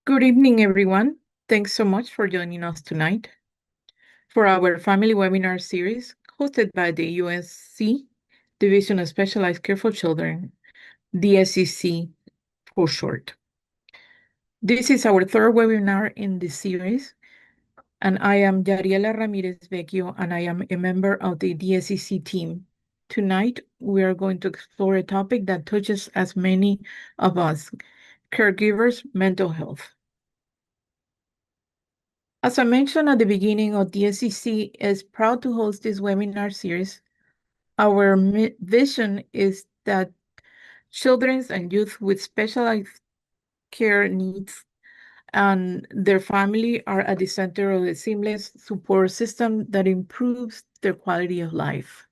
Good evening, everyone. Thanks so much for joining us tonight for our family webinar series hosted by the USC Division of Specialized Care for Children, DSCC for short. This is our third webinar in this series, and I am Yariela Ramirez Vecchio, and I am a member of the DSCC team. Tonight, we are going to explore a topic that touches as many of us, caregivers' mental health. As I mentioned at the beginning, DSCC is proud to host this webinar series. Our vision is that children and youth with specialized care needs and their family are at the center of a seamless support system that improves their quality of life.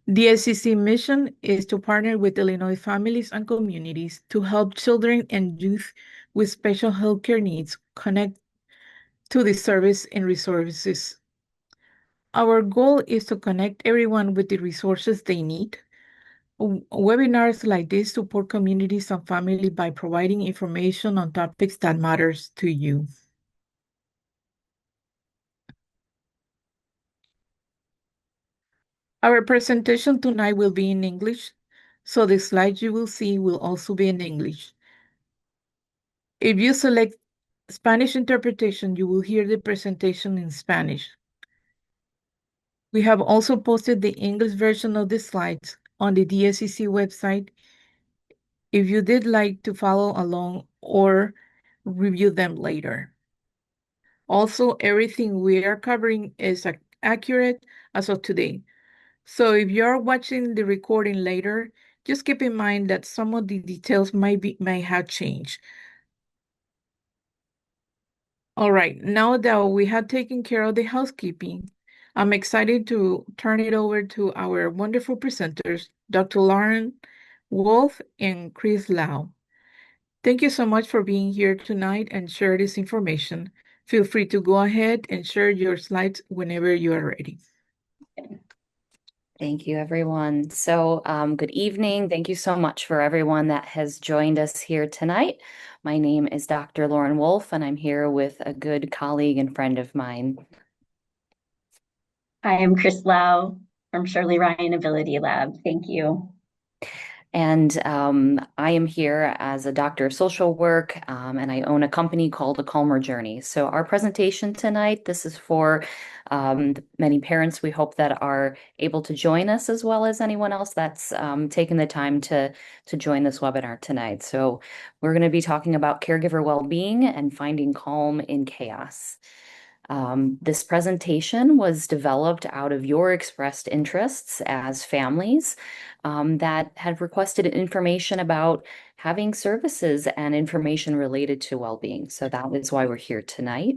DSCC mission is to partner with Illinois families and communities to help children and youth with special healthcare needs connect to the service and resources. Our goal is to connect everyone with the resources they need. Webinars like this support communities and family by providing information on topics that matters to you. Our presentation tonight will be in English, so the slides you will see will also be in English. If you select Spanish interpretation, you will hear the presentation in Spanish. We have also posted the English version of the slides on the DSCC website if you did like to follow along or review them later. Also, everything we are covering is accurate as of today. So if you're watching the recording later, just keep in mind that some of the details may have changed. All right, now that we have taken care of the housekeeping, I'm excited to turn it over to our wonderful presenters, Dr. Lauren Wolf and Chris Lau. Thank you so much for being here tonight and share this information. Feel free to go ahead and share your slides whenever you are ready. Thank you, everyone. So good evening. Thank you so much for everyone that has joined us here tonight. My name is Dr. Lauren Wolf, and I'm here with a good colleague and friend of mine. Hi, I'm Chris Lau from Shirley Ryan Ability Lab. Thank you. And I am here as a doctor of social work, and I own a company called A Calmer Journey. So our presentation tonight, this is for many parents we hope that are able to join us, as well as anyone else that's taken the time to join this webinar tonight. So we're going to be talking about caregiver well-being and finding calm in chaos. This presentation was developed out of your expressed interests as families that had requested information about having services and information related to well-being. So that is why we're here tonight.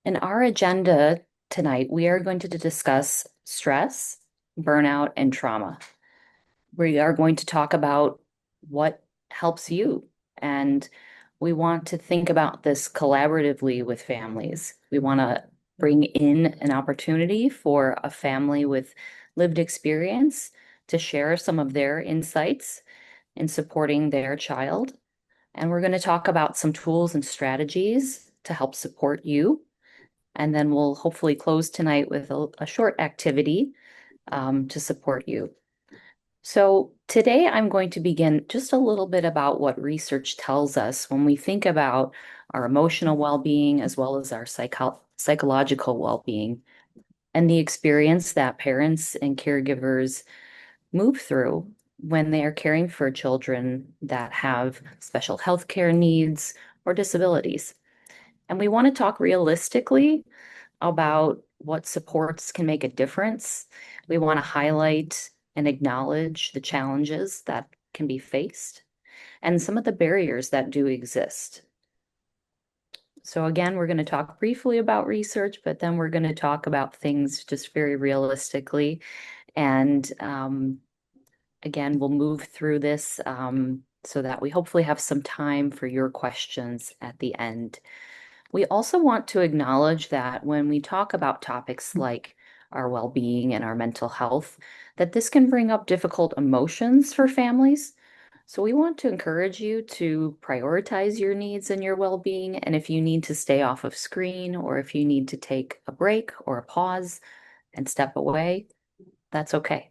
In our agenda tonight, we are going to discuss stress, burnout, and trauma. We are going to talk about what helps you, and we want to think about this collaboratively with families. We want to bring in an opportunity for a family with lived experience to share some of their insights in supporting their child. And we're going to talk about some tools and strategies to help support you. And then we'll hopefully close tonight with a short activity to support you. So today I'm going to begin just a little bit about what research tells us when we think about our emotional well-being as well as our psychological well-being and the experience that parents and caregivers move through when they are caring for children that have special health care needs or disabilities. And we want to talk realistically about what supports can make a difference. We want to highlight and acknowledge the challenges that can be faced and some of the barriers that do exist. So again, we're going to talk briefly about research, but then we're going to talk about things just very realistically. And again, we'll move through this so that we hopefully have some time for your questions at the end. We also want to acknowledge that when we talk about topics like our well-being and our mental health, that this can bring up difficult emotions for families. So we want to encourage you to prioritize your needs and your well-being. And if you need to stay off of screen, or if you need to take a break or a pause and step away, that's okay.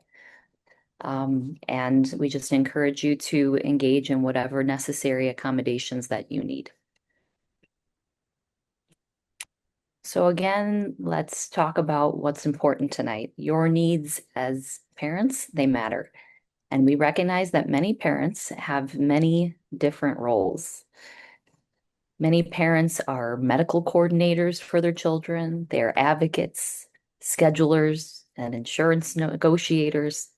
And we just encourage you to engage in whatever necessary accommodations that you need. So again, let's talk about what's important tonight. Your needs as parents, they matter. And we recognize that many parents have many different roles. Many parents are medical coordinators for their children. They're advocates, schedulers, and insurance negotiators.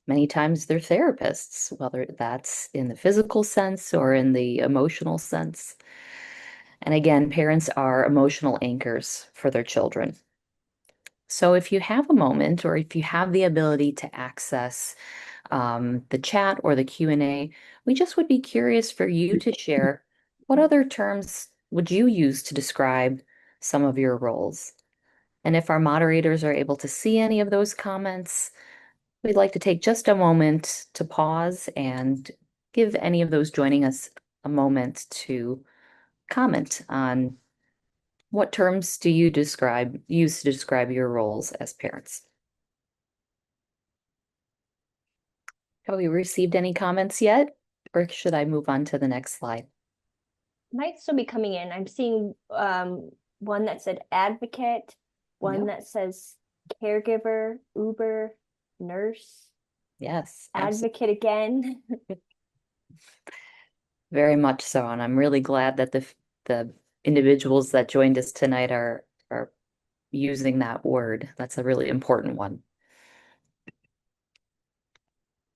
Many times they're therapists, whether that's in the physical sense or in the emotional sense. And again, parents are emotional anchors for their children. So if you have a moment, or if you have the ability to access the chat or the Q&A, we just would be curious for you to share what other terms would you use to describe some of your roles. And if our moderators are able to see any of those comments, we'd like to take just a moment to pause and give any of those joining us a moment to comment on what terms do you use to describe your roles as parents. Have we received any comments yet? Or should I move on to the next slide? Might still be coming in. I'm seeing one that said advocate, one that says caregiver, Uber, nurse. Yes, advocate again. Very much so. And I'm really glad that the individuals that joined us tonight are using that word. That's a really important one.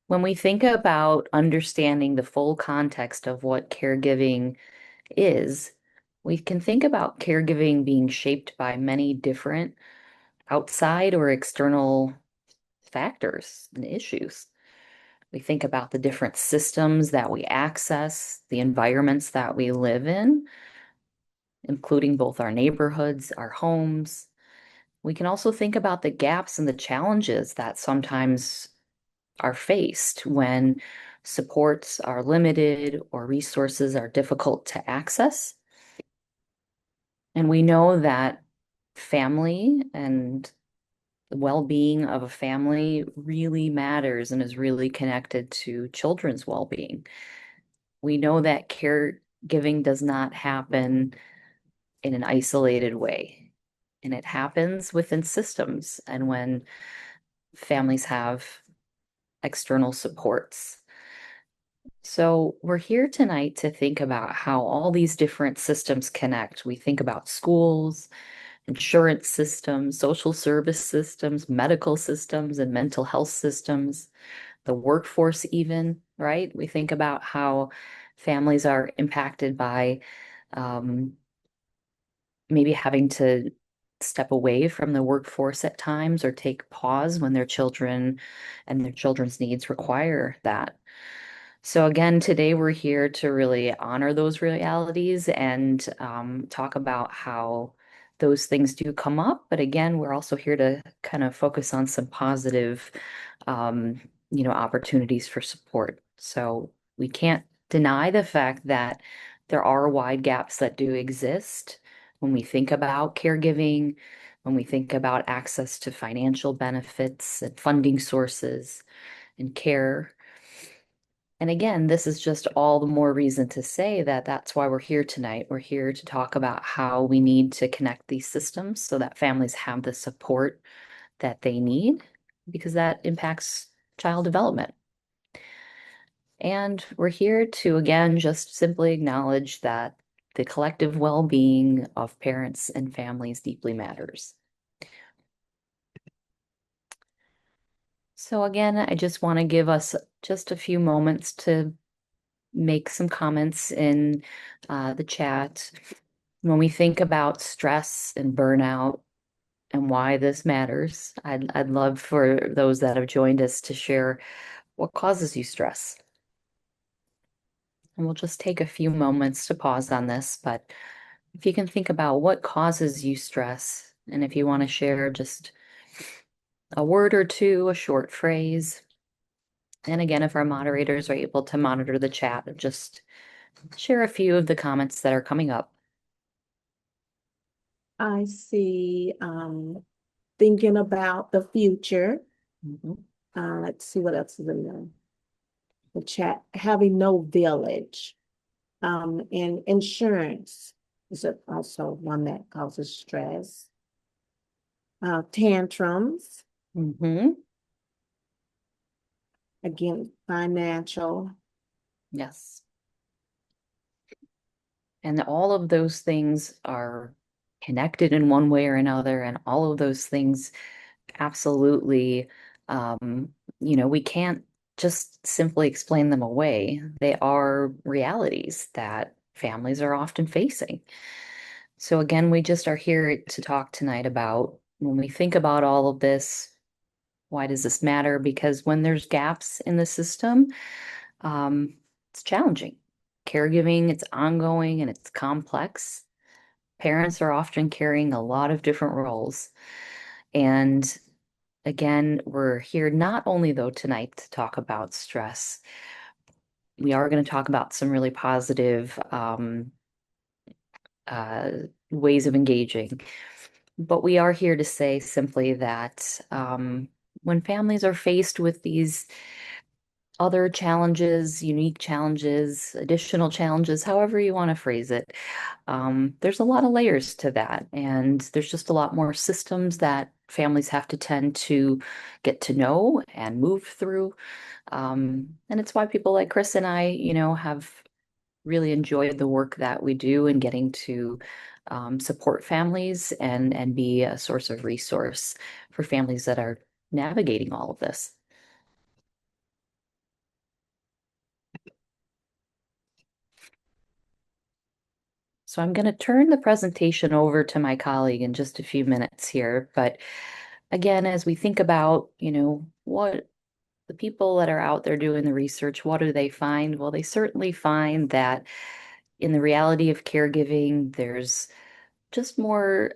When we think about understanding the full context of what caregiving is, we can think about caregiving being shaped by many different outside or external factors and issues. We think about the different systems that we access, the environments that we live in, including both our neighborhoods, our homes. We can also think about the gaps and the challenges that sometimes are faced when supports are limited or resources are difficult to access. And we know that family and the well-being of a family really matters and is really connected to children's well-being. We know that caregiving does not happen in an isolated way, and it happens within systems and when families have external supports. So we're here tonight to think about how all these different systems connect. We think about schools, insurance systems, social service systems, medical systems, and mental health systems, the workforce even, right? We think about how families are impacted by maybe having to step away from the workforce at times or take pause when their children and their children's needs require that. So again, today we're here to really honor those realities and talk about how those things do come up. But again, we're also here to kind of focus on some positive, opportunities for support. So we can't deny the fact that there are wide gaps that do exist when we think about caregiving, when we think about access to financial benefits and funding sources and care. And again, this is just all the more reason to say that that's why we're here tonight. We're here to talk about how we need to connect these systems so that families have the support that they need, because that impacts child development. And we're here to, again, just simply acknowledge that the collective well-being of parents and families deeply matters. So again, I just want to give us just a few moments to make some comments in the chat. When we think about stress and burnout and why this matters, I'd love for those that have joined us to share what causes you stress. And we'll just take a few moments to pause on this, but if you can think about what causes you stress, and if you want to share just a word or two, a short phrase, And again, if our moderators are able to monitor the chat, just share a few of the comments that are coming up. I see thinking about the future. Mhm. Let's see what else is in the chat. Having no village. And insurance is also one that causes stress. Tantrums, Mhm. again, financial. Yes. And all of those things are connected in one way or another, and all of those things absolutely, we can't just simply explain them away. They are realities that families are often facing. So again, we just are here to talk tonight about when we think about all of this, why does this matter? Because when there's gaps in the system, it's challenging. Caregiving, it's ongoing and it's complex. Parents are often carrying a lot of different roles. And again, we're here not only though tonight to talk about stress, we are going to talk about some really positive uh, ways of engaging. But we are here to say simply that when families are faced with these other challenges, unique challenges, additional challenges, however you want to phrase it, there's a lot of layers to that. And there's just a lot more systems that families have to tend to get to know and move through. And it's why people like Chris and I, have really enjoyed the work that we do and getting to support families and be a source of resource for families that are navigating all of this. So I'm going to turn the presentation over to my colleague in just a few minutes here. But again, as we think about, what the people that are out there doing the research, what do they find? Well, they certainly find that in the reality of caregiving, there's just more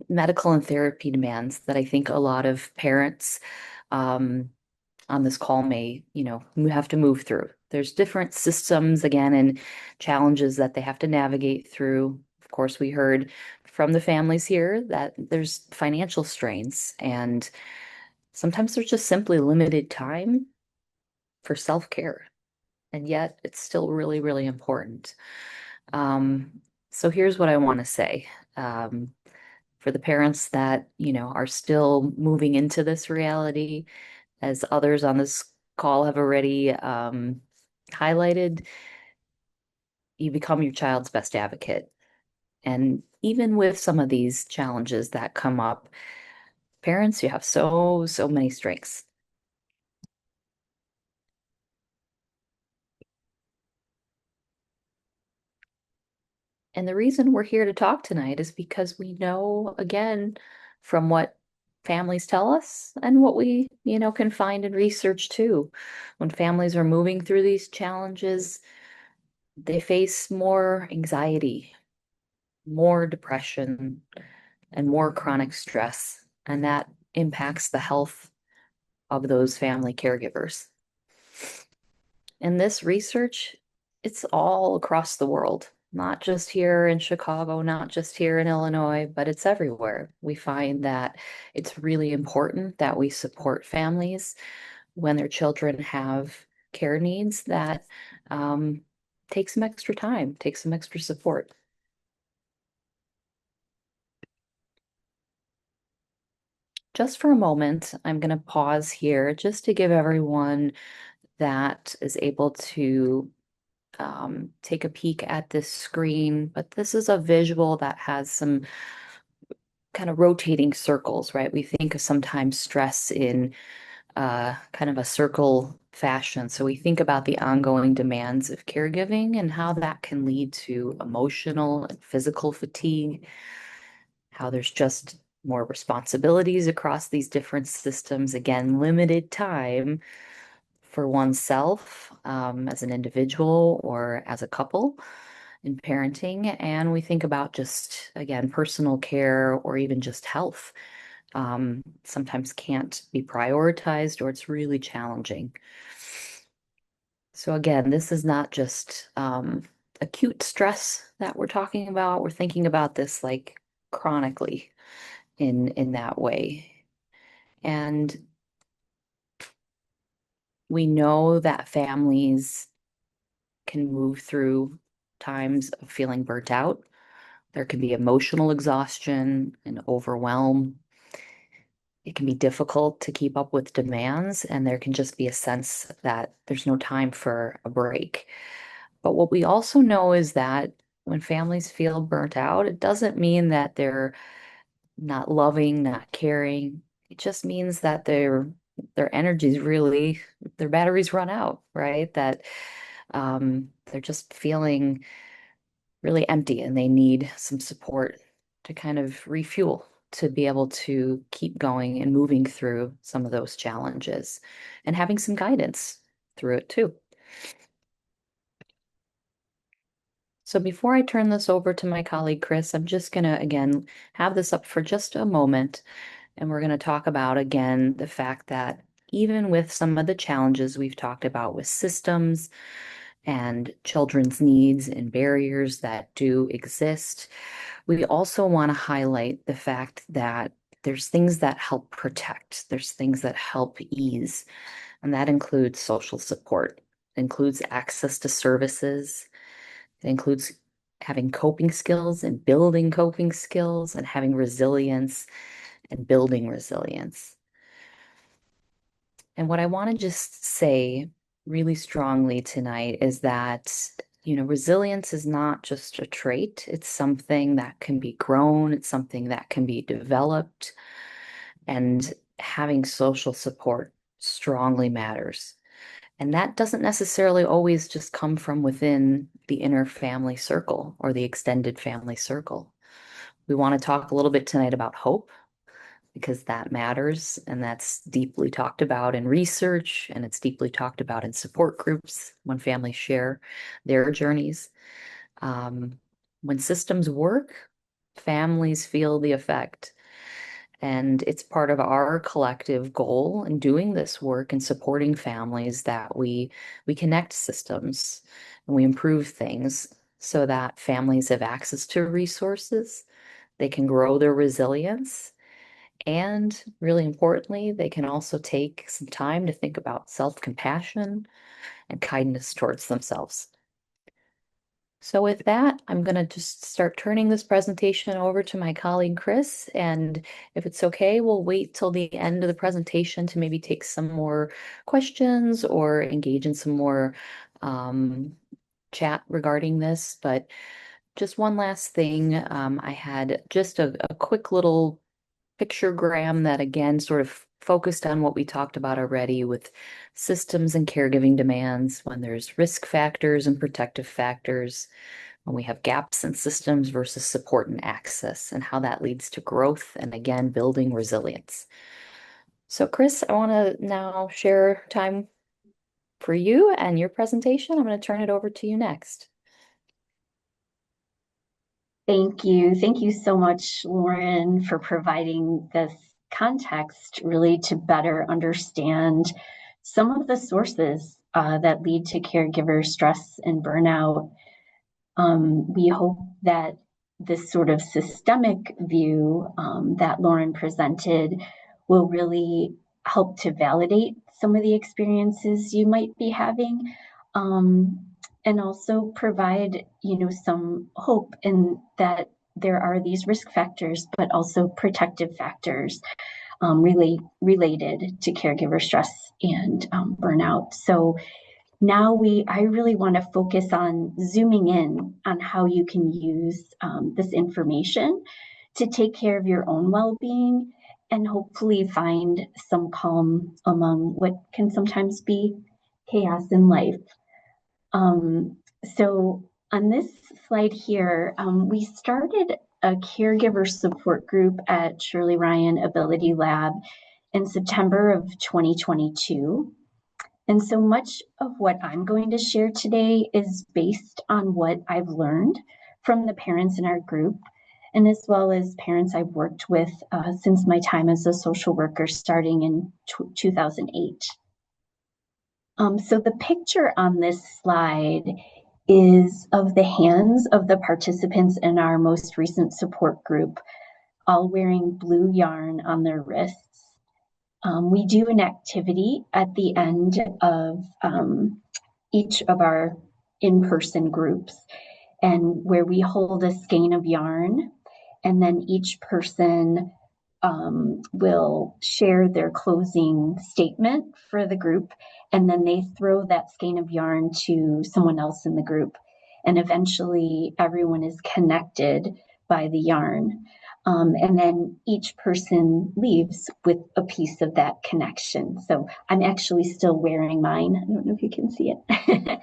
medical and therapy demands that I think a lot of parents on this call may, have to move through. There's different systems again and challenges that they have to navigate through. Of course, we heard from the families here that there's financial strains and sometimes there's just simply limited time for self-care. And yet it's still really, really important. So here's what I want to say. For the parents that, are still moving into this reality, as others on this call have already highlighted, you become your child's best advocate. And even with some of these challenges that come up, parents, you have so many strengths. And the reason we're here to talk tonight is because we know, again, from what families tell us and what we, can find in research too. When families are moving through these challenges, they face more anxiety, more depression, and more chronic stress. And that impacts the health of those family caregivers. And this research, it's all across the world, not just here in Chicago, not just here in Illinois, but it's everywhere. We find that it's really important that we support families when their children have care needs that take some extra time, take some extra support. Just for a moment, I'm going to pause here just to give everyone that is able to take a peek at this screen. But this is a visual that has some kind of rotating circles, right? We think of sometimes stress in kind of a circle fashion. So we think about the ongoing demands of caregiving and how that can lead to emotional and physical fatigue, how there's just more responsibilities across these different systems. Again, limited time for oneself as an individual or as a couple in parenting. And we think about just, again, personal care or even just health. Sometimes can't be prioritized or it's really challenging. So again, this is not just acute stress that we're talking about. We're thinking about this like chronically in that way. And we know that families can move through times of feeling burnt out. There can be emotional exhaustion and overwhelm. It can be difficult to keep up with demands, and there can just be a sense that there's no time for a break. But what we also know is that when families feel burnt out, it doesn't mean that they're not loving, not caring. It just means that their energy's really, their batteries run out, right? That they're just feeling really empty and they need some support to kind of refuel, to be able to keep going and moving through some of those challenges and having some guidance through it too. So before I turn this over to my colleague Chris, I'm just going to again have this up for just a moment. And we're going to talk about again the fact that even with some of the challenges we've talked about with systems and children's needs and barriers that do exist, we also want to highlight the fact that there's things that help protect, there's things that help ease, and that includes social support, it includes access to services, it includes having coping skills and building coping skills and having resilience and building resilience. And what I want to just say really strongly tonight is that, resilience is not just a trait, it's something that can be grown, it's something that can be developed, and having social support strongly matters. And that doesn't necessarily always just come from within the inner family circle or the extended family circle. We want to talk a little bit tonight about hope, because that matters and that's deeply talked about in research and it's deeply talked about in support groups when families share their journeys. When systems work, families feel the effect. And it's part of our collective goal in doing this work and supporting families that we connect systems and we improve things so that families have access to resources, they can grow their resilience, and really importantly, they can also take some time to think about self-compassion and kindness towards themselves. So with that, I'm going to just start turning this presentation over to my colleague, Chris. And if it's okay, we'll wait till the end of the presentation to maybe take some more questions or engage in some more chat regarding this. But just one last thing, I had just a quick little pictogram that again sort of focused on what we talked about already with systems and caregiving demands, when there's risk factors and protective factors, when we have gaps in systems versus support and access, and how that leads to growth and again building resilience. So Chris, I want to now share time for you and your presentation. I'm going to turn it over to you next. Thank you. Thank you so much, Lauren, for providing this context really to better understand some of the sources that lead to caregiver stress and burnout. We hope that this sort of systemic view that Lauren presented will really help to validate some of the experiences you might be having. And also provide, some hope in that there are these risk factors, but also protective factors related to caregiver stress and burnout. So now I really want to focus on zooming in on how you can use this information to take care of your own well-being and hopefully find some calm among what can sometimes be chaos in life. So on this slide here, we started a caregiver support group at Shirley Ryan Ability Lab in September of 2022. And so much of what I'm going to share today is based on what I've learned from the parents in our group, and as well as parents I've worked with since my time as a social worker starting in 2008. So the picture on this slide is of the hands of the participants in our most recent support group, all wearing blue yarn on their wrists. We do an activity at the end of each of our in-person groups, and where we hold a skein of yarn, and then each person will share their closing statement for the group, and then they throw that skein of yarn to someone else in the group. And eventually everyone is connected by the yarn. And then each person leaves with a piece of that connection. So I'm actually still wearing mine. I don't know if you can see it.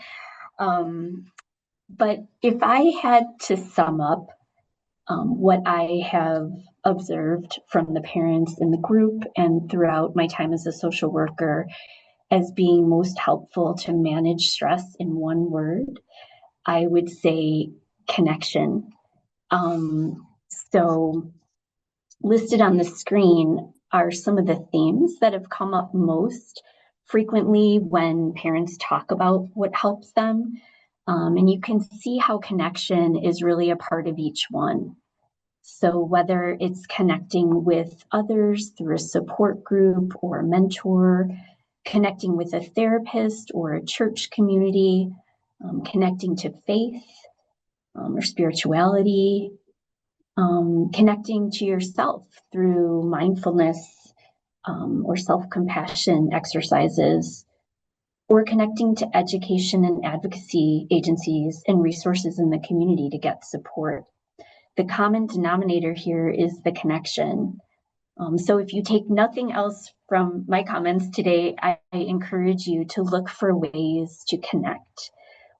But if I had to sum up what I have observed from the parents in the group and throughout my time as a social worker as being most helpful to manage stress in one word, I would say connection. So listed on the screen are some of the themes that have come up most frequently when parents talk about what helps them. And you can see how connection is really a part of each one. So whether it's connecting with others through a support group or a mentor, connecting with a therapist or a church community, connecting to faith or spirituality, connecting to yourself through mindfulness or self-compassion exercises, or connecting to education and advocacy agencies and resources in the community to get support. The common denominator here is the connection. So if you take nothing else from my comments today, I encourage you to look for ways to connect,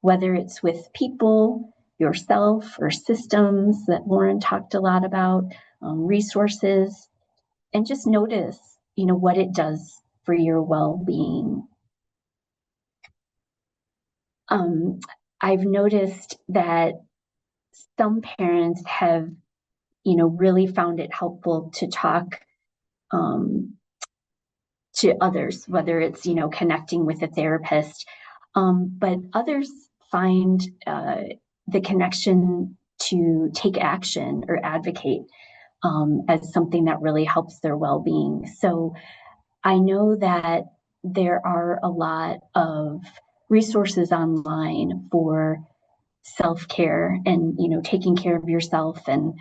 whether it's with people, yourself, or systems that Lauren talked a lot about, resources, and just notice, what it does for your well-being. I've noticed that some parents have, really found it helpful to talk to others, whether it's, connecting with a therapist, but others find the connection to take action or advocate as something that really helps their well-being. So I know that there are a lot of resources online for self-care and, taking care of yourself, and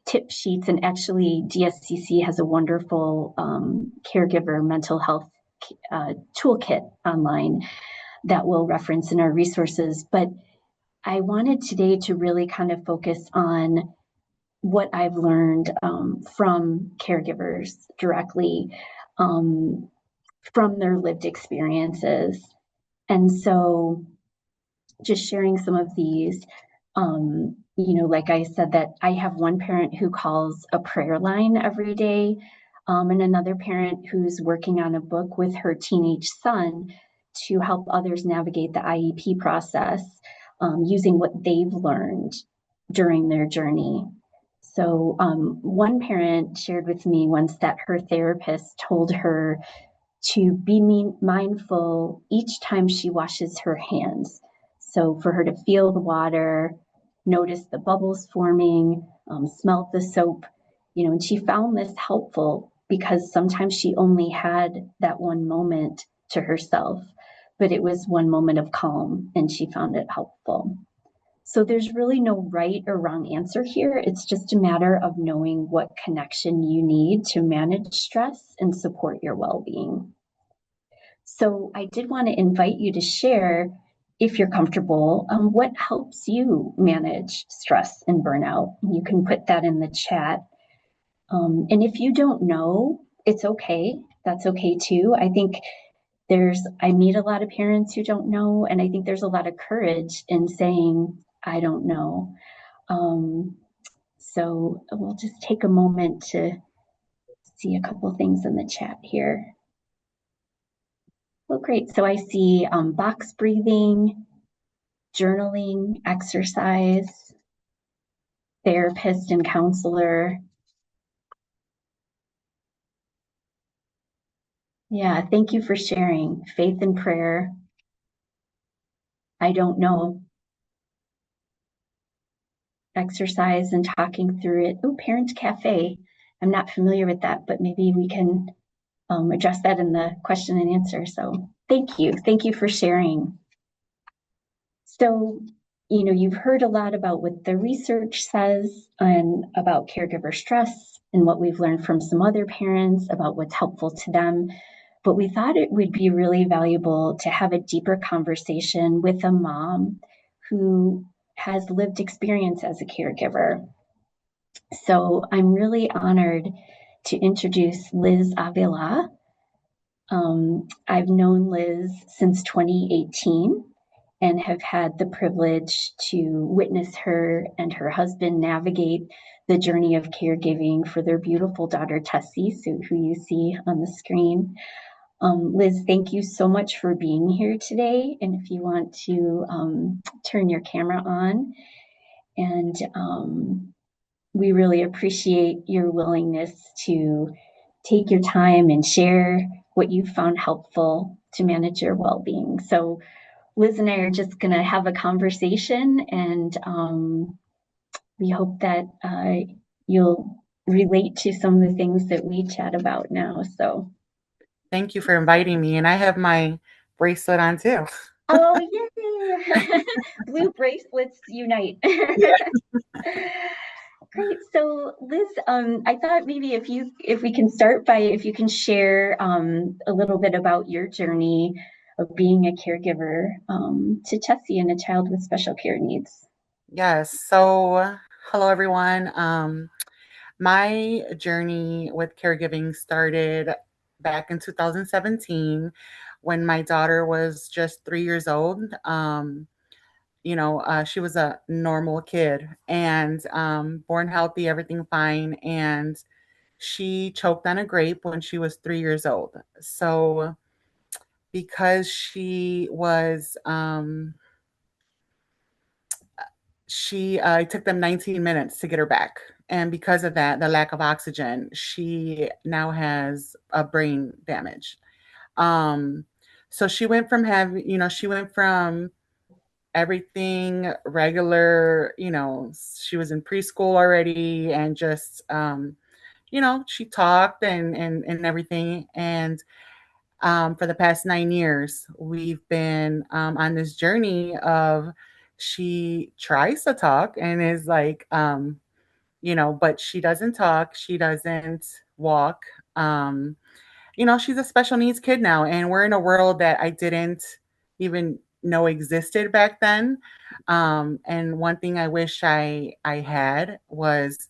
tip sheets. And actually DSCC has a wonderful caregiver mental health toolkit online that we'll reference in our resources. But I wanted today to really kind of focus on what I've learned from caregivers directly, from their lived experiences. And so just sharing some of these, like I said, that I have one parent who calls a prayer line every day, and another parent who's working on a book with her teenage son to help others navigate the IEP process, using what they've learned during their journey. So one parent shared with me once that her therapist told her to be mindful each time she washes her hands. So for her to feel the water, notice the bubbles forming, smell the soap, and she found this helpful because sometimes she only had that one moment to herself, but it was one moment of calm and she found it helpful. So there's really no right or wrong answer here. It's just a matter of knowing what connection you need to manage stress and support your well-being. So I did want to invite you to share, if you're comfortable, what helps you manage stress and burnout. You can put that in the chat. And if you don't know, it's okay. That's okay too. I think I meet a lot of parents who don't know, and I think there's a lot of courage in saying, I don't know. So we'll just take a moment to see a couple things in the chat here. Well, great. So I see box breathing, journaling, exercise, therapist and counselor. Yeah, thank you for sharing faith and prayer. I don't know, exercise and talking through it. Oh, Parent Cafe. I'm not familiar with that, but maybe we can address that in the question and answer. So thank you. Thank you for sharing. So, you've heard a lot about what the research says and about caregiver stress and what we've learned from some other parents about what's helpful to them. But we thought it would be really valuable to have a deeper conversation with a mom who has lived experience as a caregiver. So I'm really honored to introduce Liz Avila. I've known Liz since 2018 and have had the privilege to witness her and her husband navigate the journey of caregiving for their beautiful daughter, Tessie, who you see on the screen. Liz, thank you so much for being here today. And if you want to turn your camera on, and we really appreciate your willingness to take your time and share what you found helpful to manage your well-being. So Liz and I are just going to have a conversation, and we hope that you'll relate to some of the things that we chat about now. So thank you for inviting me. And I have my bracelet on too. oh, yay! Blue bracelets unite. Yeah. Great. So Liz, I thought maybe if we can start by if you can share a little bit about your journey of being a caregiver to Tessie and a child with special care needs. Yes. So, hello, everyone. My journey with caregiving started back in 2017 when my daughter was just 3 years old. She was a normal kid and born healthy, everything fine. And she choked on a grape when she was 3 years old. So, because she was, it took them 19 minutes to get her back. And because of that, the lack of oxygen, she now has a brain damage. Um, so she went from everything regular, she was in preschool already and just, she talked and everything. And for the past 9 years, we've been on this journey of she tries to talk and is like, but she doesn't talk, she doesn't walk. She's a special needs kid now, and we're in a world that I didn't even know existed back then. And one thing I wish I had was,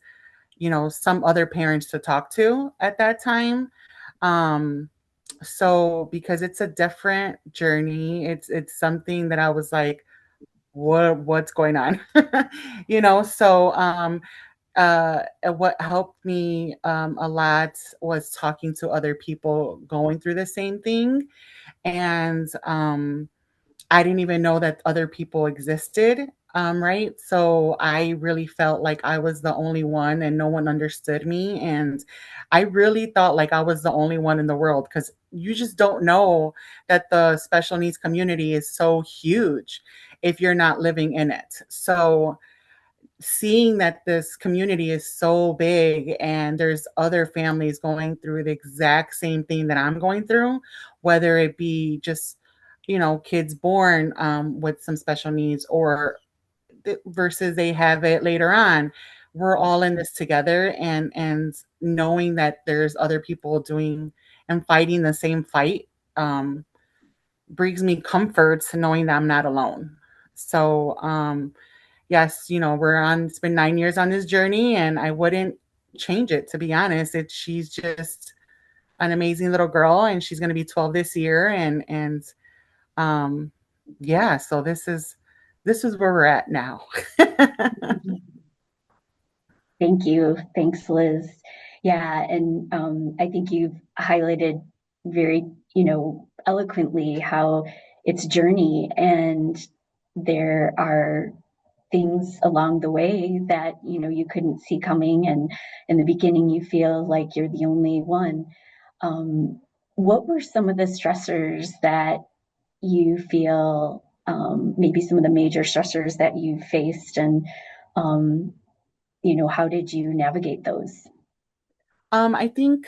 some other parents to talk to at that time. So because it's a different journey, it's something that I was like, what's going on? So what helped me a lot was talking to other people going through the same thing. And I didn't even know that other people existed. Right. So I really felt like I was the only one and no one understood me. And I really thought like I was the only one in the world because you just don't know that the special needs community is so huge if you're not living in it. So seeing that this community is so big and there's other families going through the exact same thing that I'm going through, whether it be just, kids born with some special needs or versus they have it later on. We're all in this together, and knowing that there's other people doing and fighting the same fight brings me comfort to knowing that I'm not alone. So, yes, it's been 9 years on this journey and I wouldn't change it, to be honest. She's just an amazing little girl and she's going to be 12 this year. Yeah, so this is where we're at now. Thank you. Thanks, Liz. Yeah, and I think you've highlighted very, eloquently how it's a journey and there are things along the way that, you couldn't see coming. And in the beginning, you feel like you're the only one. what were some of the stressors that you feel, maybe some of the major stressors that you faced, and how did you navigate those? I think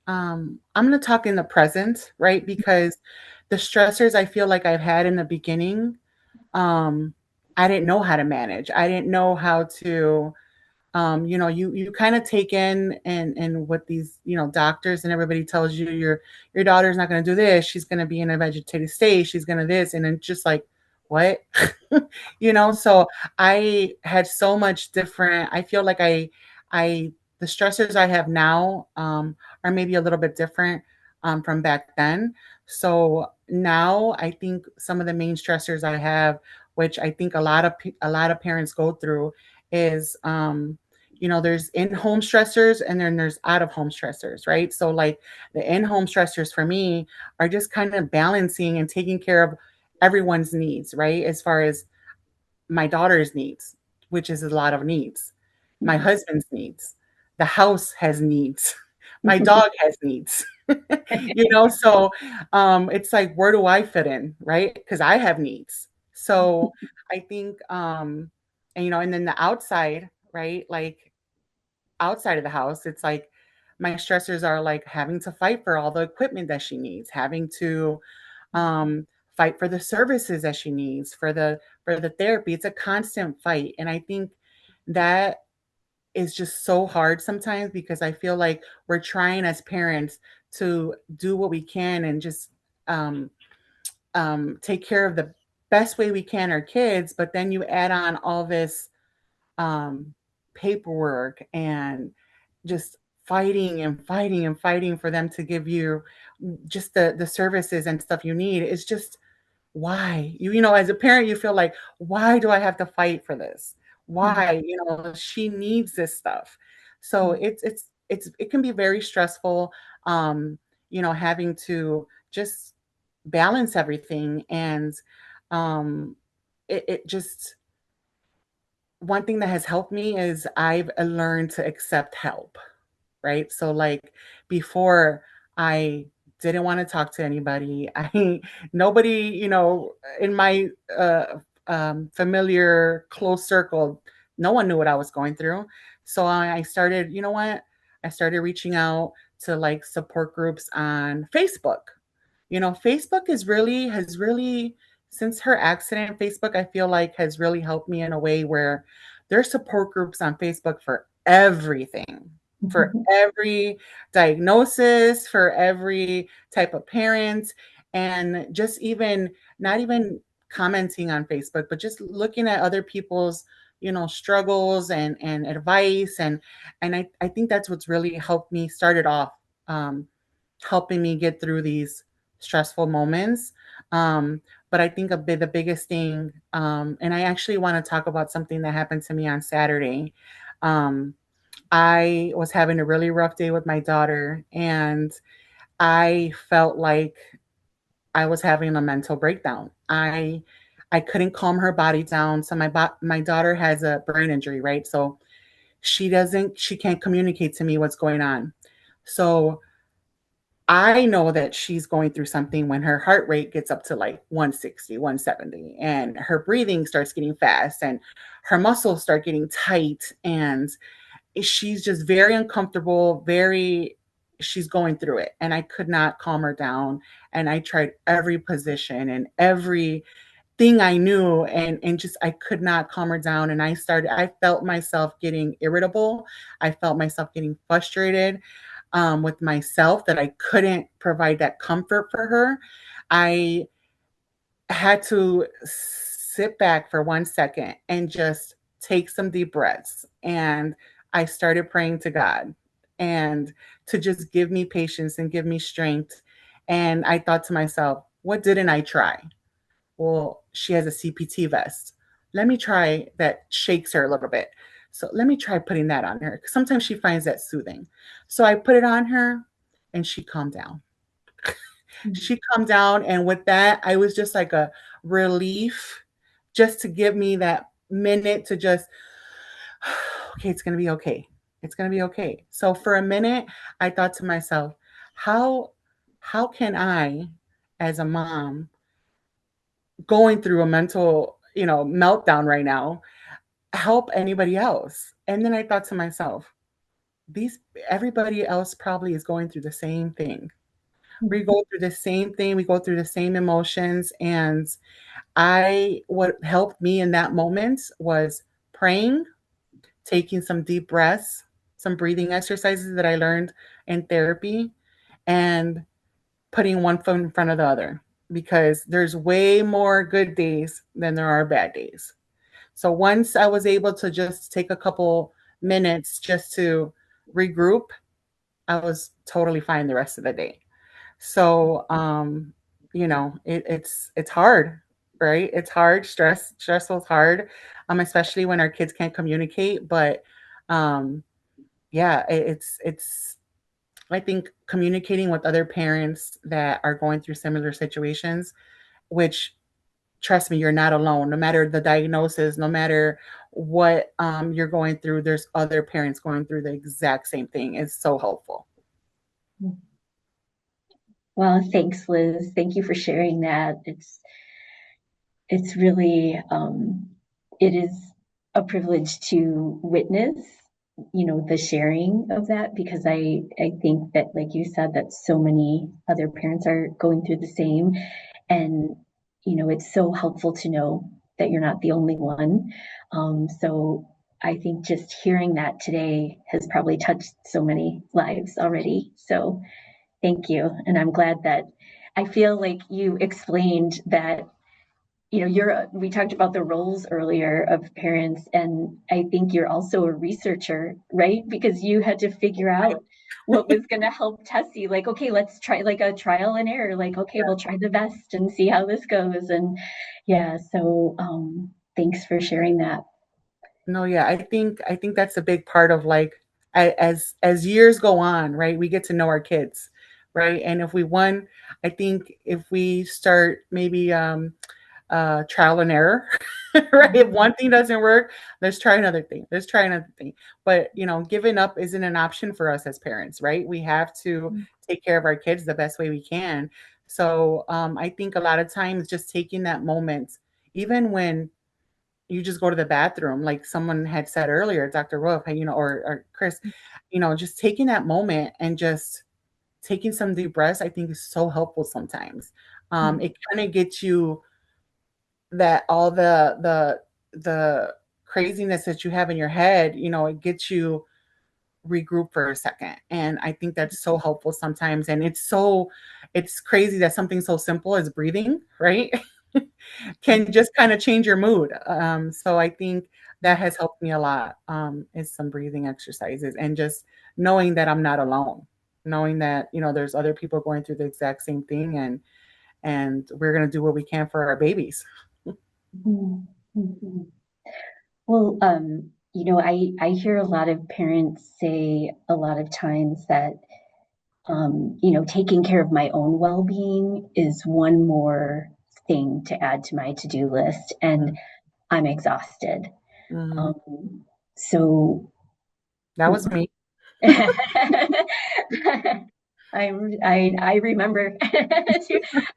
I'm gonna talk in the present, right? Because the stressors I feel like I've had in the beginning, um, I didn't know how to manage. I didn't know how to, you kind of take in and what these, doctors and everybody tells you, your daughter's not going to do this. She's going to be in a vegetative state. She's going to this. And it's just like, what? So I had so much different, I feel like the stressors I have now, are maybe a little bit different, from back then. So now I think some of the main stressors I have, which I think a lot of parents go through, is, there's in-home stressors and then there's out-of-home stressors, right? So like the in-home stressors for me are just kind of balancing and taking care of everyone's needs, right? As far as my daughter's needs, which is a lot of needs, my husband's needs, the house has needs, my dog has needs, so it's like, where do I fit in, right? Because I have needs. So I think, and then the outside, right? Like outside of the house, it's like my stressors are like having to fight for all the equipment that she needs, having to, fight for the services that she needs, for the therapy. It's a constant fight, and I think that is just so hard sometimes, because I feel like we're trying as parents to do what we can and just, um, take care of the best way we can our kids, but then you add on all this, um, paperwork and just fighting and fighting and fighting for them to give you just the services and stuff you need. It's just, why? As a parent, you feel like, why do I have to fight for this? Why? She needs this stuff. So it can be very stressful, having to just balance everything. And it just, one thing that has helped me is I've learned to accept help, right? So like before, I didn't want to talk to anybody. Nobody, in my, familiar close circle, no one knew what I was going through. So I started, you know what? I started reaching out to like support groups on Facebook. Facebook has really, since her accident, Facebook, I feel like, has really helped me in a way where there's support groups on Facebook for everything, for every diagnosis, for every type of parent, and just even not even commenting on Facebook, but just looking at other people's, struggles and advice. And I think that's what's really helped me started off, helping me get through these stressful moments. But I think the biggest thing, and I actually want to talk about something that happened to me on Saturday. Um, I was having a really rough day with my daughter, and I felt like I was having a mental breakdown. I couldn't calm her body down. So my daughter has a brain injury, right? So she can't communicate to me what's going on. So I know that she's going through something when her heart rate gets up to like 160, 170, and her breathing starts getting fast and her muscles start getting tight, and she's just very uncomfortable, she's going through it. And I could not calm her down. And I tried every position and every thing I knew, and just I could not calm her down. And I felt myself getting irritable. I felt myself getting frustrated, with myself, that I couldn't provide that comfort for her. I had to sit back for 1 second and just take some deep breaths. And I started praying to God and to just give me patience and give me strength. And I thought to myself, what didn't I try? Well, she has a CPT vest. Let me try that, shakes her a little bit. So let me try putting that on her. Sometimes she finds that soothing. So I put it on her and she calmed down. She calmed down. And with that, I was just like a relief, just to give me that minute to just, okay, it's going to be okay. It's going to be okay. So for a minute, I thought to myself, how how can I, as a mom, going through a mental, meltdown right now, help anybody else? And then I thought to myself, these everybody else probably is going through the same thing. We go through the same thing, we go through the same emotions. And what helped me in that moment was praying, taking some deep breaths, some breathing exercises that I learned in therapy, and putting one foot in front of the other, because there's way more good days than there are bad days. So once I was able to just take a couple minutes just to regroup, I was totally fine the rest of the day. So, it's hard, right? It's hard. Stressful is hard, especially when our kids can't communicate. But yeah, it's. I think communicating with other parents that are going through similar situations, which, trust me, you're not alone. No matter the diagnosis, no matter what you're going through, there's other parents going through the exact same thing. It's so helpful. Well, thanks, Liz. Thank you for sharing that. It's really it is a privilege to witness, the sharing of that, because I think that, like you said, that so many other parents are going through the same. And it's so helpful to know that you're not the only one. So I think just hearing that today has probably touched so many lives already. So thank you. And I'm glad that I feel like you explained that, we talked about the roles earlier of parents, and I think you're also a researcher, right? Because you had to figure out what was going to help Tessie. Like, okay, let's try like a trial and error. Like, okay, we'll try the best and see how this goes. And yeah, so thanks for sharing that. No, yeah, I think that's a big part of, like, as years go on, right? We get to know our kids, right? And I think if we start maybe trial and error, right? If one thing doesn't work, let's try another thing. Let's try another thing. But giving up isn't an option for us as parents, right? We have to take care of our kids the best way we can. So I think a lot of times just taking that moment, even when you just go to the bathroom, like someone had said earlier, Dr. Wolf, or Chris, just taking that moment and just taking some deep breaths, I think is so helpful sometimes. It kind of gets you that all the craziness that you have in your head, it gets you regroup for a second. And I think that's so helpful sometimes. And it's crazy that something so simple as breathing, right? can just kind of change your mood. So I think that has helped me a lot, is some breathing exercises and just knowing that I'm not alone, knowing that, there's other people going through the exact same thing, and we're going to do what we can for our babies. Mm-hmm. Well, I hear a lot of parents say a lot of times that, taking care of my own well-being is one more thing to add to my to-do list, and I'm exhausted. Mm-hmm. So That was me. I remember.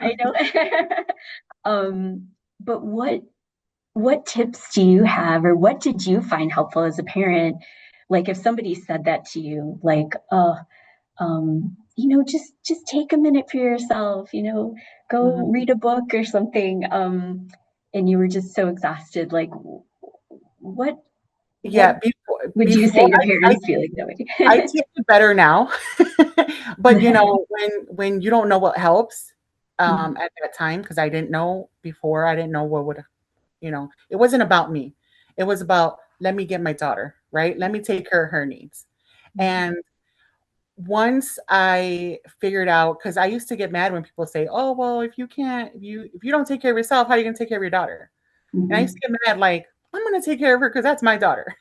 I know. But what tips do you have, or what did you find helpful as a parent? Like if somebody said that to you, like, just take a minute for yourself, go Mm-hmm. read a book or something. And you were just so exhausted. Like, what Yeah, would you before say to I parents feeling that I way? take it better now. But when you don't know what helps at that time, because I didn't know before, I didn't know what would, it wasn't about me. It was about, let me get my daughter, right? Let me take care of her needs. And once I figured out, because I used to get mad when people say, "Oh, well, if you don't take care of yourself, how are you gonna take care of your daughter?" And I used to get mad, like, I'm gonna take care of her because that's my daughter,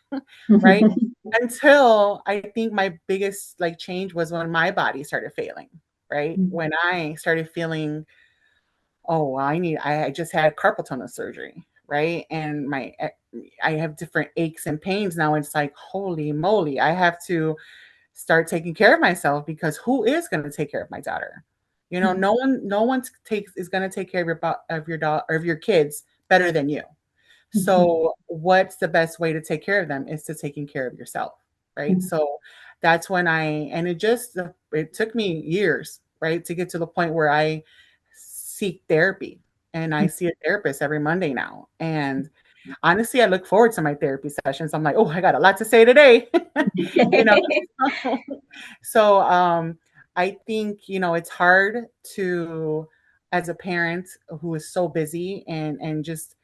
right? Until I think my biggest like change was when my body started failing, right? When I started feeling, oh, I just had carpal tunnel surgery, right? And I have different aches and pains now. It's like, holy moly, I have to start taking care of myself, because who is going to take care of my daughter? No one is going to take care of your dog or of your kids better than you. So what's the best way to take care of them is to taking care of yourself, right? So that's when it took me years, right, to get to the point where I seek therapy, and I see a therapist every Monday now. And honestly, I look forward to my therapy sessions. I'm like, oh, I got a lot to say today. you know. So I think, it's hard to, as a parent who is so busy and just,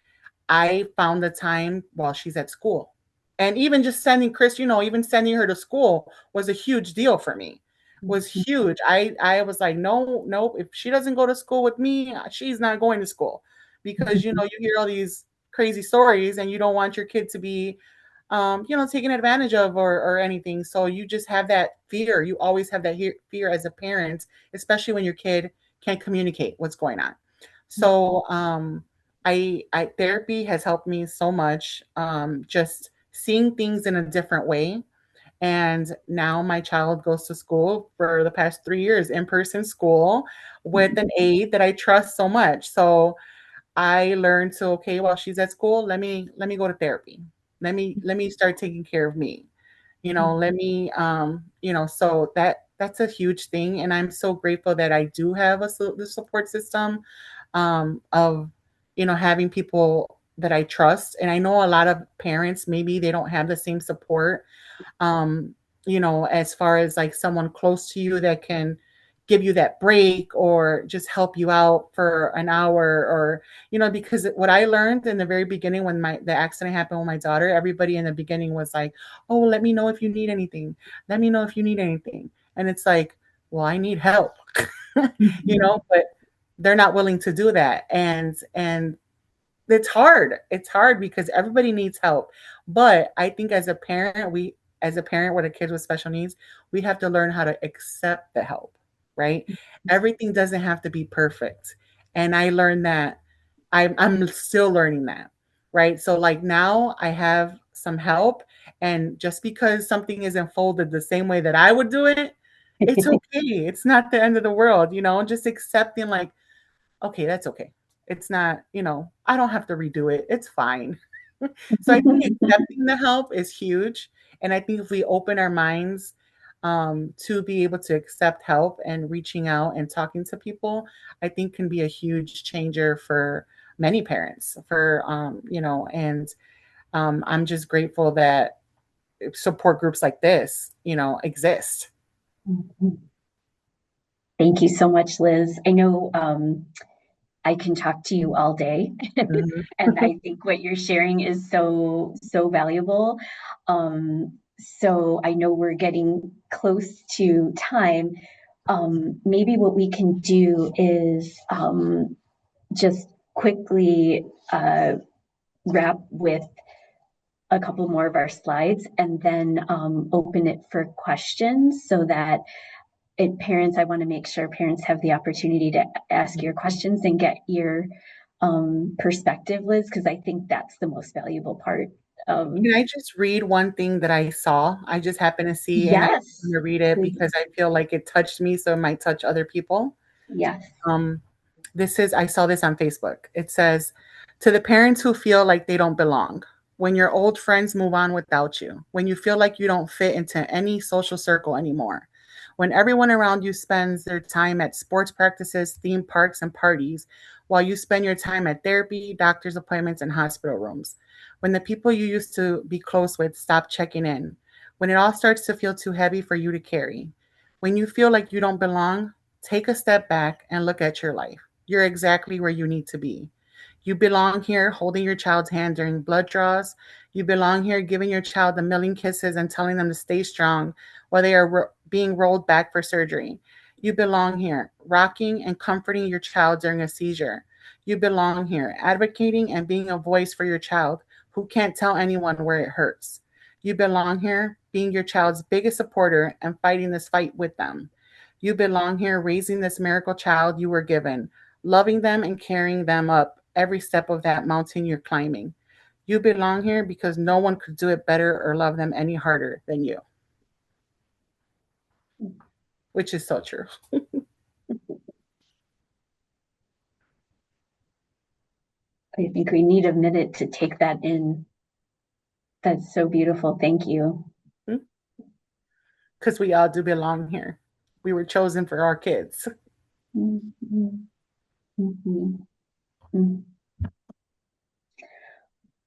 I found the time while she's at school. And even just sending Chris, even sending her to school was a huge deal for me. Was huge. I was like, no, if she doesn't go to school with me, she's not going to school. Because you hear all these crazy stories and you don't want your kid to be taken advantage of or anything. So you just have that fear. You always have that fear as a parent, especially when your kid can't communicate what's going on. So I therapy has helped me so much, just seeing things in a different way. And now my child goes to school for the past 3 years, in-person school with an aide that I trust so much. So I learned to, okay, while she's at school, let me go to therapy. Let me start taking care of me. Let me so that's a huge thing. And I'm so grateful that I do have the support system, of having people that I trust. And I know a lot of parents, maybe they don't have the same support, as far as like someone close to you that can give you that break or just help you out for an hour, or because what I learned in the very beginning when the accident happened with my daughter, everybody in the beginning was like, oh, let me know if you need anything, and it's like, well, I need help. But they're not willing to do that, and it's hard because everybody needs help. But I think as a parent with a kid with special needs, we have to learn how to accept the help, right? Everything doesn't have to be perfect. And I learned that. I'm still learning that, right? So like now I have some help, and just because something isn't folded the same way that I would do it, it's okay. It's not the end of the world, just accepting like, okay, that's okay. It's not, I don't have to redo it. It's fine. So I think accepting the help is huge. And I think if we open our minds, to be able to accept help and reaching out and talking to people, I think can be a huge changer for many parents. And I'm just grateful that support groups like this, exist. Thank you so much, Liz. I know I can talk to you all day, and I think what you're sharing is so, so valuable. So I know we're getting close to time. Maybe what we can do is just quickly wrap with a couple more of our slides and then open it for questions so that parents, I want to make sure parents have the opportunity to ask your questions and get your perspective, Liz, because I think that's the most valuable part. Can I just read one thing that I saw? I just happened to see, and I want Yes, to read it please. because I feel like it touched me, so it might touch other people. Yes. I saw this on Facebook. It says, to the parents who feel like they don't belong, when your old friends move on without you, when you feel like you don't fit into any social circle anymore, when everyone around you spends their time at sports practices, theme parks, and parties, while you spend your time at therapy, doctor's appointments, and hospital rooms, when the people you used to be close with stop checking in, when it all starts to feel too heavy for you to carry, when you feel like you don't belong, take a step back and look at your life. You're exactly where you need to be. You belong here holding your child's hand during blood draws. You belong here giving your child a million kisses and telling them to stay strong while they are being rolled back for surgery. You belong here rocking and comforting your child during a seizure. You belong here advocating and being a voice for your child who can't tell anyone where it hurts. You belong here being your child's biggest supporter and fighting this fight with them. You belong here raising this miracle child you were given, loving them and carrying them up every step of that mountain you're climbing. You belong here because no one could do it better or love them any harder than you. Which is so true. I think we need a minute to take that in. That's so beautiful. Thank you. Because we all do belong here. We were chosen for our kids. Mhm. Mhm. Mhm.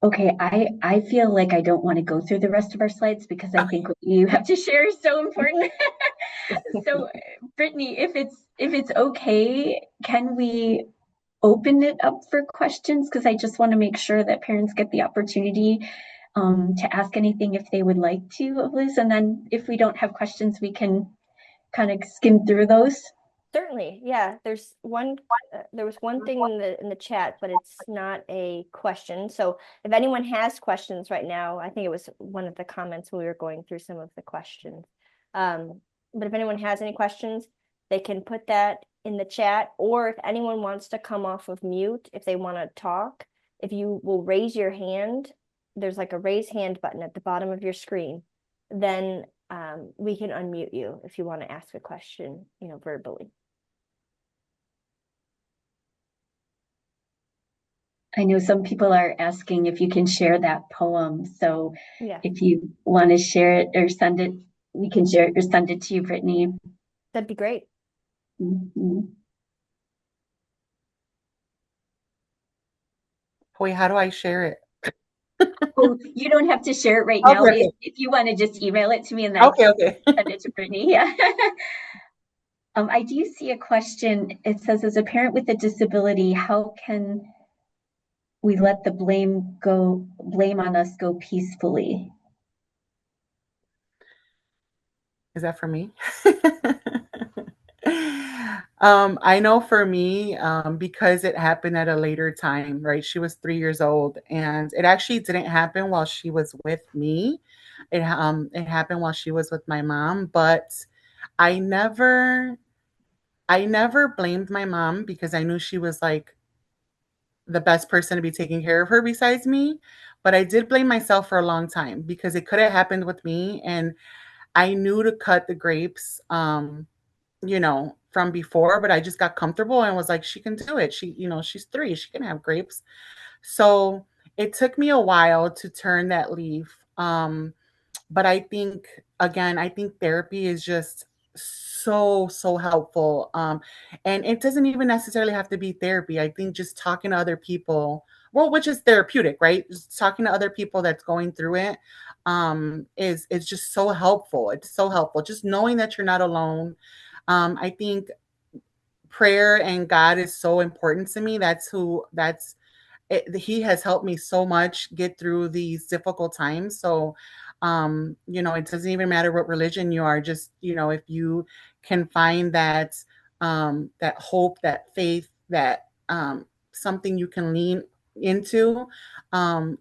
Okay, I feel like I don't want to go through the rest of our slides because I think what you have to share is so important. So, Brittany, if it's okay, can we open it up for questions? Because I just want to make sure that parents get the opportunity to ask anything if they would like to of Liz. And then if we don't have questions, we can kind of skim through those. Certainly, yeah. There was one thing in the chat, but it's not a question. So if anyone has questions right now, I think it was one of the comments when we were going through some of the questions. But if anyone has any questions, they can put that in the chat, or if anyone wants to come off of mute, if they want to talk, if you will raise your hand, there's like a raise hand button at the bottom of your screen, then we can unmute you if you want to ask a question, verbally. I know some people are asking if you can share that poem. So Yeah, if you want to share it or send it, we can share it or send it to you, Brittany. that'd be great. Mhm. Wait, how do I share it? Oh, you don't have to share it right now. Okay, If you want to just email it to me and then okay, okay. send it to Brittany. Yeah. I do see a question. It says, as a parent with a disability, how can we let the blame on us go peacefully? Is that for me? I know for me, because it happened at a later time, right? She was 3 years old, and it actually didn't happen while she was with me. It happened while she was with my mom, but I never, I never blamed my mom because I knew she was like the best person to be taking care of her besides me. But I did blame myself for a long time because it could have happened with me, and I knew to cut the grapes. From before, but I just got comfortable and was like, she can do it. She's 3, she can have grapes. So it took me a while to turn that leaf. But I think, again, I think therapy is just so, so helpful. And it doesn't even necessarily have to be therapy. I think just talking to other people, well, which is therapeutic, right? Just talking to other people that's going through it is just so helpful. It's so helpful. Just knowing that you're not alone. I think prayer and God is so important to me. He has helped me so much get through these difficult times. So, it doesn't even matter what religion you are, just, if you can find that hope, that faith, that something you can lean into,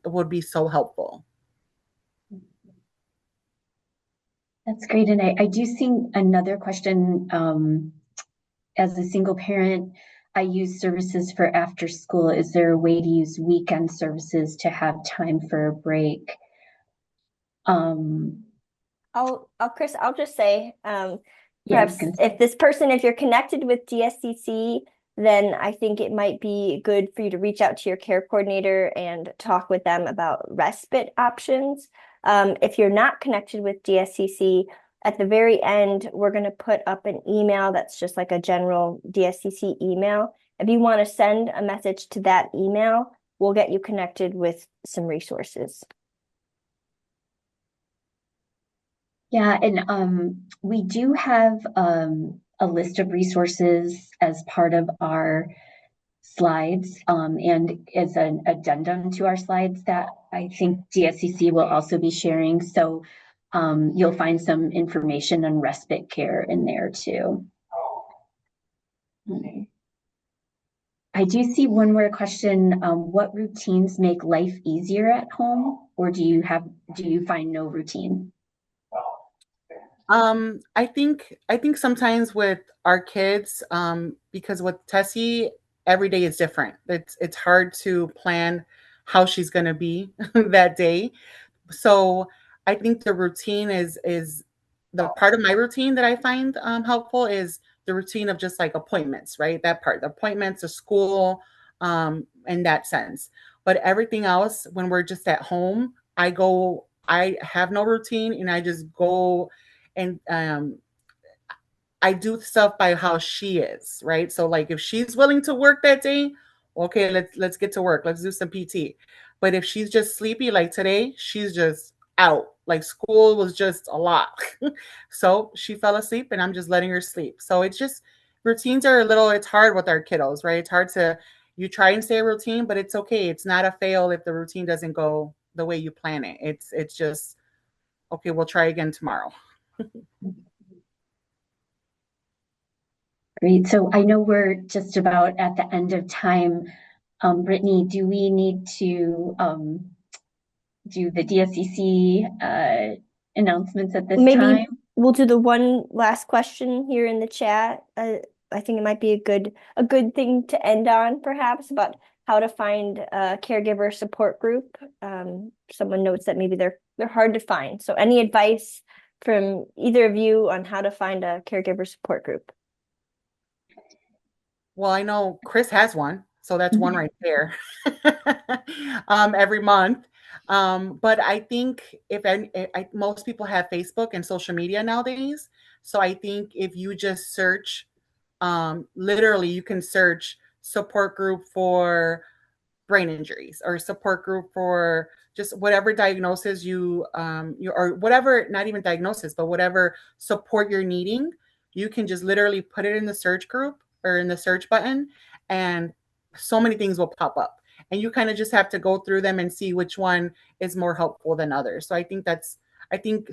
would be so helpful. That's great. And I do see another question. As a single parent, I use services for after school. Is there a way to use weekend services to have time for a break? Chris, I'll just say, Yeah, perhaps if you're connected with DSCC, then I think it might be good for you to reach out to your care coordinator and talk with them about respite options. If you're not connected with DSCC, at the very end, we're going to put up an email that's just like a general DSCC email. If you want to send a message to that email, we'll get you connected with some resources. Yeah, and we do have a list of resources as part of our slides and as an addendum to our slides that I think DSCC will also be sharing. So you'll find some information on respite care in there too. I do see one more question. What routines make life easier at home, or do you find no routine? I think sometimes with our kids, because with Tessie, every day is different. It's hard to plan how she's gonna be that day. So I think the routine is the part of my routine that I find helpful is the routine of just like appointments, right? That part, the appointments, the school, in that sense. But everything else, when we're just at home, I have no routine and I just go and I do stuff by how she is, right? So like if she's willing to work that day, okay, let's get to work. Let's do some PT. But if she's just sleepy like today, she's just out. Like school was just a lot. So she fell asleep and I'm just letting her sleep. So it's just routines are a little it's hard with our kiddos, right? It's hard to you try and stay a routine, but it's okay. It's not a fail if the routine doesn't go the way you plan it. It's just okay, we'll try again tomorrow. Great. So I know we're just about at the end of time. Brittany, do we need to do the DSCC announcements at this Maybe time? we'll do the one last question here in the chat. I think it might be a good thing to end on, perhaps, about how to find a caregiver support group. Someone notes that maybe they're hard to find. So any advice from either of you on how to find a caregiver support group? Well, I know Chris has one, so that's one right there. Every month. But I think most people have Facebook and social media nowadays. So I think if you just search, literally, you can search support group for brain injuries or support group for just whatever diagnosis you or whatever, not even diagnosis, but whatever support you're needing. You can just literally put it in the search group or in the search button, and so many things will pop up. And you kind of just have to go through them and see which one is more helpful than others. So I think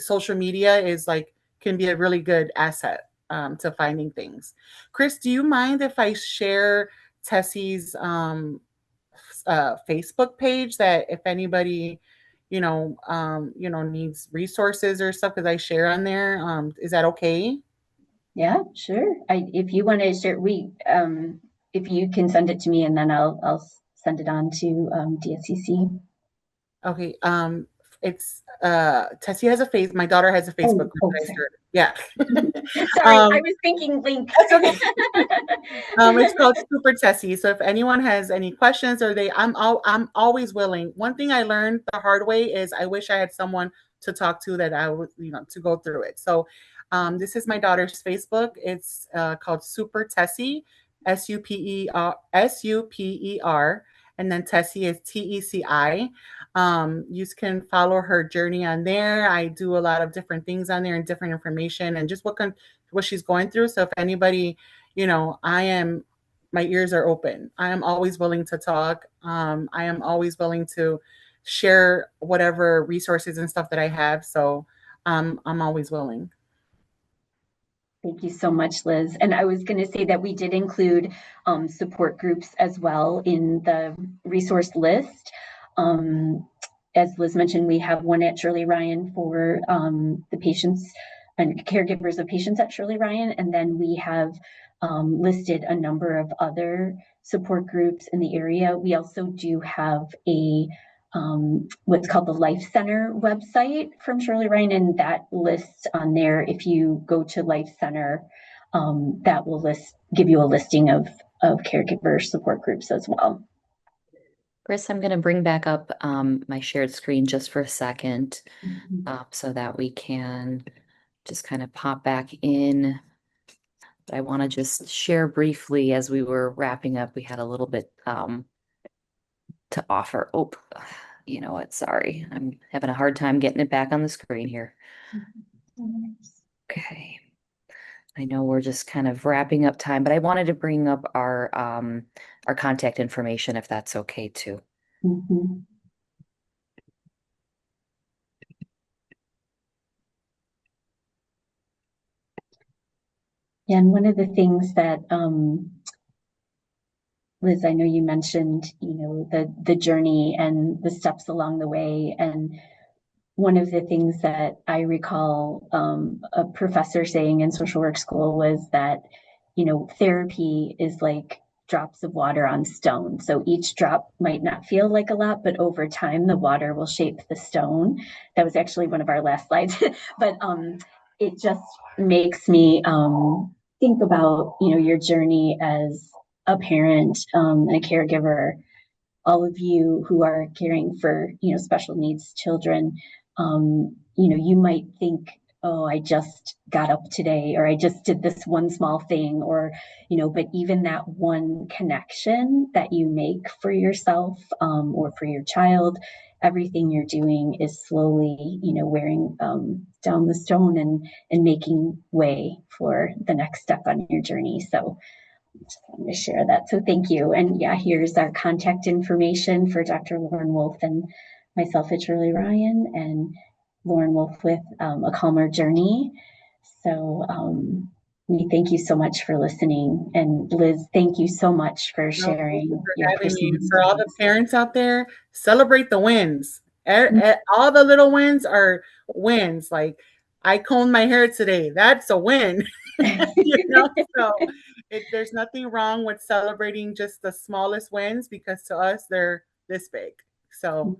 social media is like can be a really good asset to finding things. Chris, do you mind if I share Tessie's Facebook page, that if anybody needs resources or stuff, because I share on there, is that okay? Yeah, sure. If you want to share, if you can send it to me, and then I'll send it on to DSCC. Okay. It's Tessie has a face. My daughter has a Facebook group. Yeah. Sorry, I was thinking link. That's okay. It's called Super Tessie. So if anyone has any questions or I'm always willing. One thing I learned the hard way is I wish I had someone to talk to that I would, to go through it. So this is my daughter's Facebook. It's called Super Tessie, SUPER, and then Tessie is TECI. You can follow her journey on there. I do a lot of different things on there and different information and just what she's going through. So if anybody, my ears are open. I am always willing to talk. I am always willing to share whatever resources and stuff that I have. So I'm always willing. Thank you so much, Liz. And I was going to say that we did include support groups as well in the resource list. As Liz mentioned, we have one at Shirley Ryan for the patients and caregivers of patients at Shirley Ryan. And then we have listed a number of other support groups in the area. We also do have a what's called the Life Center website from Shirley Ryan, and that lists on there. If you go to Life Center, that will give you a listing of caregiver support groups as well. Chris, I'm going to bring back up my shared screen just for a second, so that we can just kind of pop back in. But I want to just share briefly as we were wrapping up. We had a little bit to offer. Oh, you know what? Sorry, I'm having a hard time getting it back on the screen here. Okay. I know we're just kind of wrapping up time, but I wanted to bring up our contact information, if that's okay too. Mm-hmm. Yeah, and one of the things that Liz, I know you mentioned, the journey and the steps along the way. And one of the things that I recall a professor saying in social work school was that, therapy is like drops of water on stone. So each drop might not feel like a lot, but over time, the water will shape the stone. That was actually one of our last slides, but it just makes me think about, your journey as a parent, a caregiver, all of you who are caring for, special needs children, you might think, oh, I just got up today, or I just did this one small thing, or, but even that one connection that you make for yourself, or for your child, everything you're doing is slowly, wearing down the stone and making way for the next step on your journey. So just wanted to share that. So thank you. And yeah, here's our contact information for Dr. Lauren Wolf and myself. It's Shirley Ryan and Lauren Wolf with A Calmer Journey. So we thank you so much for listening. And Liz, thank you so much for sharing your having me. personal For all the stories. parents out there, celebrate the wins. All the little wins are wins. Like, I combed my hair today. That's a win. So there's nothing wrong with celebrating just the smallest wins, because to us they're this big. So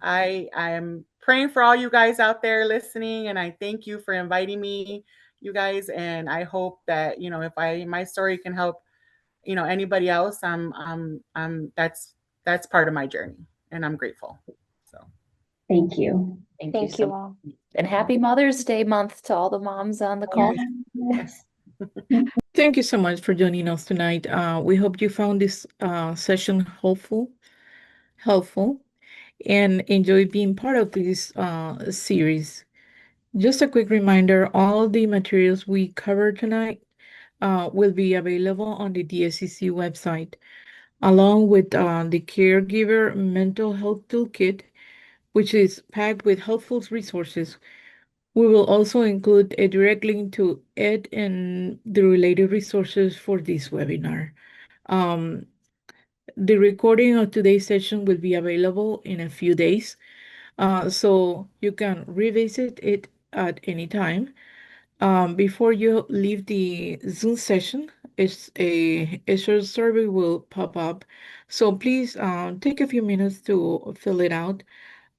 I am praying for all you guys out there listening, and I thank you for inviting me, you guys. And I hope that, if my story can help, anybody else, that's part of my journey, and I'm grateful. So Thank you. Thank you Thank so you much. all. And happy Mother's Day month to all the moms on the call. Yes. Thank you so much for joining us tonight. We hope you found this session helpful, and enjoy being part of this series. Just a quick reminder, all the materials we covered tonight will be available on the DSCC website, along with the Caregiver Mental Health Toolkit, which is packed with helpful resources. We will also include a direct link to it and the related resources for this webinar. Um, the recording of today's session will be available in a few days, so you can revisit it at any time. Before you leave the Zoom session, a short survey will pop up. So please take a few minutes to fill it out.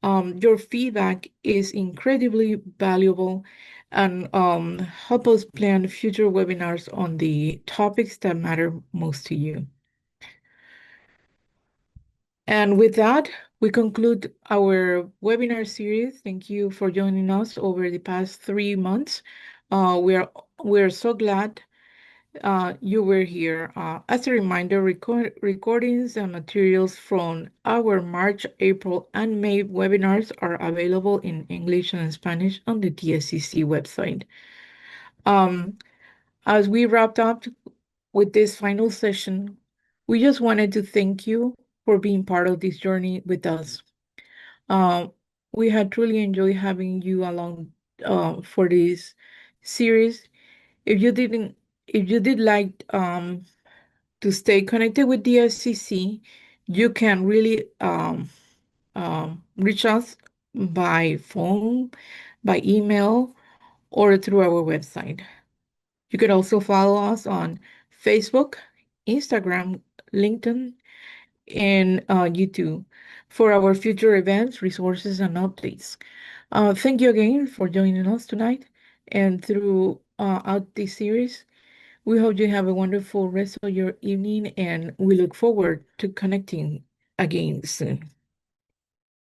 Your feedback is incredibly valuable, and help us plan future webinars on the topics that matter most to you. And with that, we conclude our webinar series. Thank you for joining us over the past 3 months. We're so glad you were here. As a reminder, recordings and materials from our March, April, and May webinars are available in English and Spanish on the DSCC website. As we wrapped up with this final session, we just wanted to thank you for being part of this journey with us. We had truly enjoyed having you along for this series. If you didn't, if you did like to stay connected with DSCC, you can really reach us by phone, by email, or through our website. You can also follow us on Facebook, Instagram, LinkedIn, and YouTube for our future events, resources, and updates. Thank you again for joining us tonight and throughout this series. We hope you have a wonderful rest of your evening, and we look forward to connecting again soon.